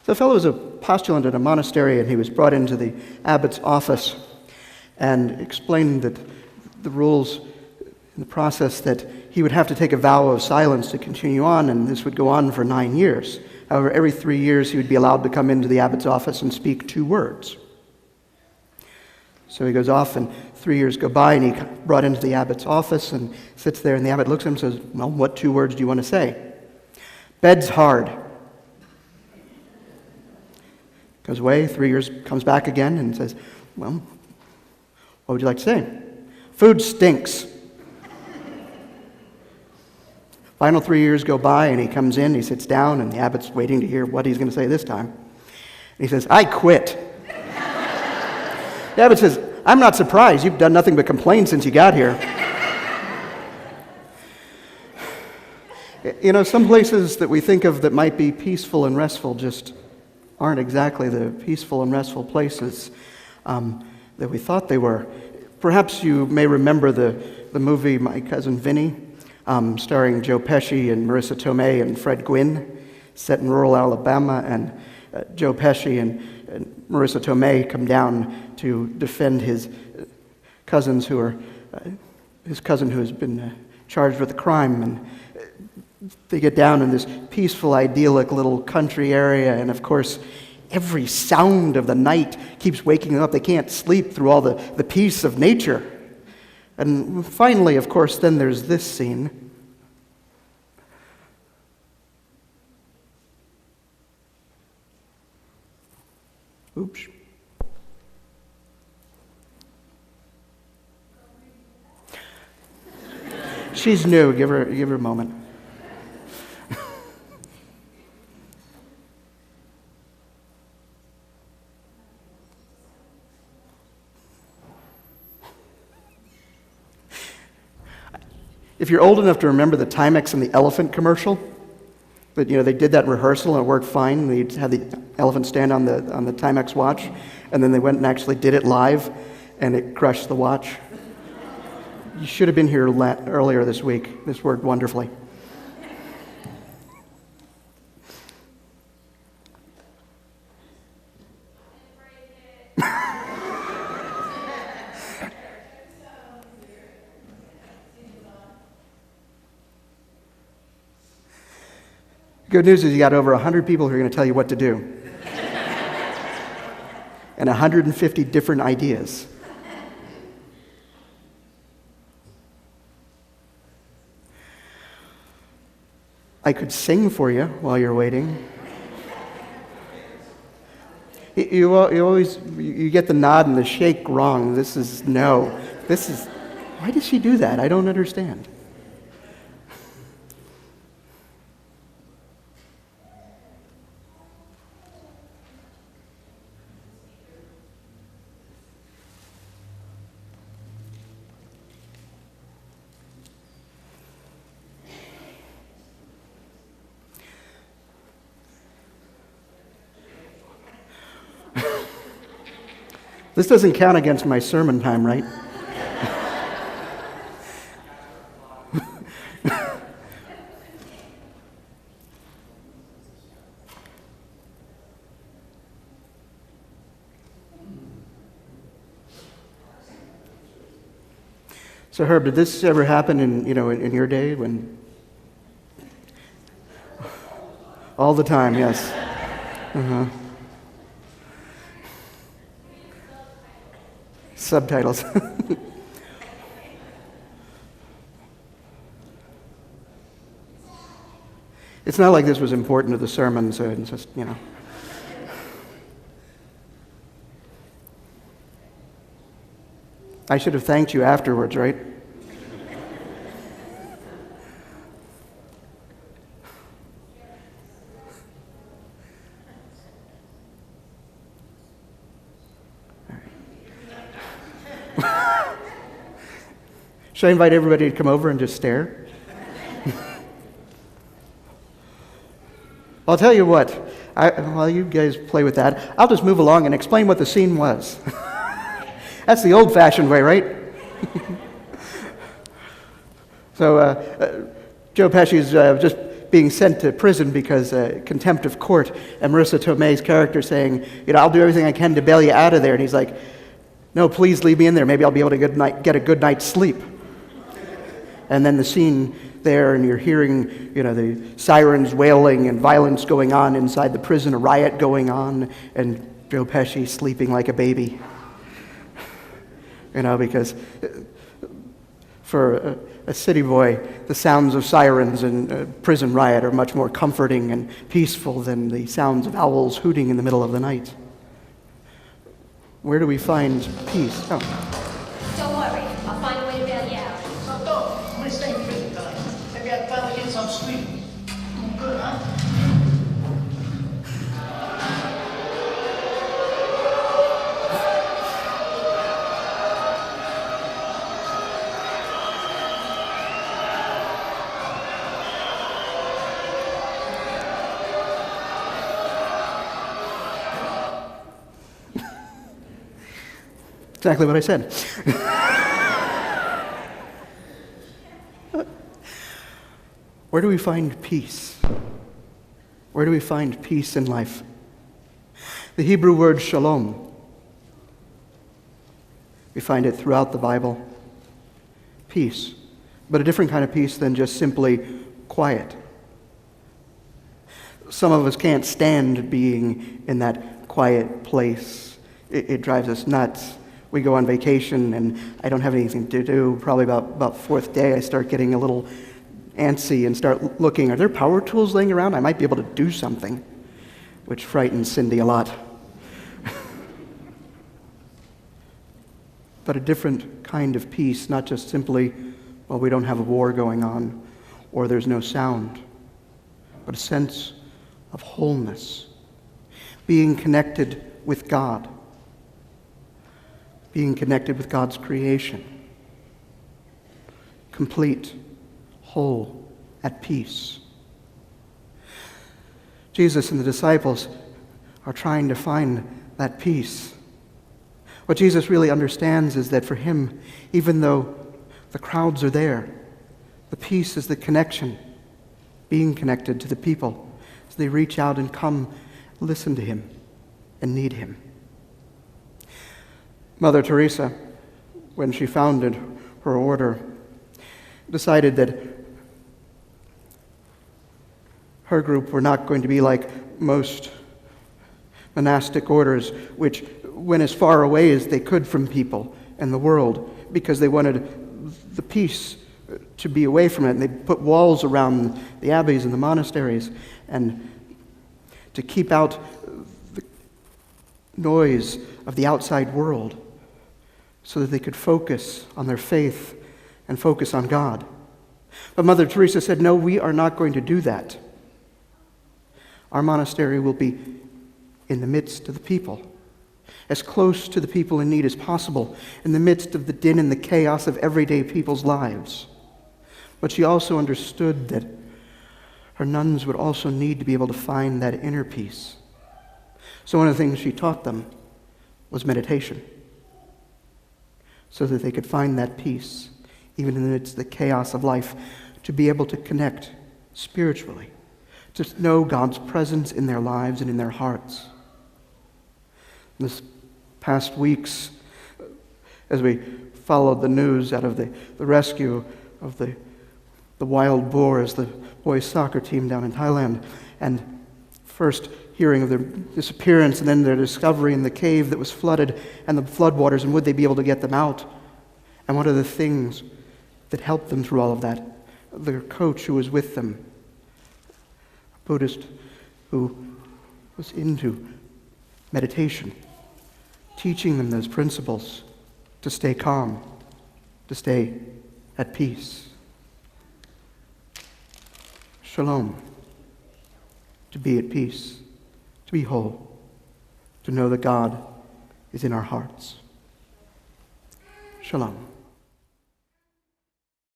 The fellow was a postulant at a monastery, and he was brought into the abbot's office and explained that the rules in the process that he would have to take a vow of silence to continue on, and this would go on for 9 years. However, every 3 years he would be allowed to come into the abbot's office and speak 2 words. So he goes off, and 3 years go by, and he brought into the abbot's office and sits there, and the abbot looks at him and says, "Well, what 2 words do you want to say?" "Bed's hard." Goes away, 3 years, comes back again and says, "Well, what would you like to say?" "Food stinks." Final 3 years go by, and he comes in, he sits down, and the abbot's waiting to hear what he's going to say this time. And he says, "I quit." The abbot says, "I'm not surprised. You've done nothing but complain since you got here." You know, some places that we think of that might be peaceful and restful just aren't exactly the peaceful and restful places that we thought they were. Perhaps you may remember the movie My Cousin Vinny, starring Joe Pesci and Marissa Tomei and Fred Gwynne, set in rural Alabama, and Joe Pesci and Marissa Tomei come down to defend his cousins who are his cousin who has been charged with a crime, and they get down in this peaceful, idyllic little country area, and of course, every sound of the night keeps waking them up. They can't sleep through all the peace of nature. And finally, of course, then there's this scene. Oops. She's new. Give her a moment. If you're old enough to remember the Timex and the elephant commercial, that they did that in rehearsal and it worked fine. They had the elephant stand on the Timex watch, and then they went and actually did it live, and it crushed the watch. You should have been here earlier this week. This worked wonderfully. Good news is you got over 100 people who are going to tell you what to do. And 150 different ideas. I could sing for you while you're waiting. You always get the nod and the shake wrong. This is no. Why does she do that? I don't understand. This doesn't count against my sermon time, right? So Herb, did this ever happen in your day when? All the time, yes. Uh-huh. Subtitles. It's not like this was important to the sermon, so it's just, I should have thanked you afterwards, right? Should I invite everybody to come over and just stare? I'll tell you what, while you guys play with that, I'll just move along and explain what the scene was. That's the old-fashioned way, right? So Joe Pesci's just being sent to prison because contempt of court, and Marissa Tomei's character saying, I'll do everything I can to bail you out of there. And he's like, no, please leave me in there. Maybe I'll be able to get a good night's sleep. And then the scene there, and you're hearing, the sirens wailing and violence going on inside the prison, a riot going on, and Joe Pesci sleeping like a baby. Because for a city boy, the sounds of sirens and a prison riot are much more comforting and peaceful than the sounds of owls hooting in the middle of the night. Where do we find peace? Oh. Don't worry, I'll find a way to bail you out. No, don't. I'm going to stay in prison, darling. Maybe I can finally get some sleep. Good, huh? Exactly what I said. Where do we find peace? Where do we find peace in life? The Hebrew word shalom. We find it throughout the Bible. Peace, but a different kind of peace than just simply quiet. Some of us can't stand being in that quiet place. It drives us nuts. We go on vacation, and I don't have anything to do. Probably about fourth day, I start getting a little antsy and start looking, are there power tools laying around? I might be able to do something, which frightens Cindy a lot. But a different kind of peace, not just simply, well, we don't have a war going on, or there's no sound, but a sense of wholeness, being connected with God, being connected with God's creation, complete, whole, at peace. Jesus and the disciples are trying to find that peace. What Jesus really understands is that for him, even though the crowds are there, the peace is the connection, being connected to the people, as they reach out and come, listen to him, and need him. Mother Teresa, when she founded her order, decided that her group were not going to be like most monastic orders, which went as far away as they could from people and the world, because they wanted the peace to be away from it. And they put walls around the abbeys and the monasteries, and to keep out the noise of the outside world, so that they could focus on their faith and focus on God. But Mother Teresa said, no, we are not going to do that. Our monastery will be in the midst of the people, as close to the people in need as possible, in the midst of the din and the chaos of everyday people's lives. But she also understood that her nuns would also need to be able to find that inner peace. So one of the things she taught them was meditation, so that they could find that peace, even in the midst of the chaos of life, to be able to connect spiritually, to know God's presence in their lives and in their hearts. This past weeks, as we followed the news out of the rescue of the wild boars, the boys' soccer team down in Thailand, and first hearing of their disappearance and then their discovery in the cave that was flooded and the floodwaters, and would they be able to get them out? And one of the things that helped them through all of that, their coach who was with them, a Buddhist who was into meditation, teaching them those principles to stay calm, to stay at peace. Shalom, to be at peace, to be whole, to know that God is in our hearts. Shalom.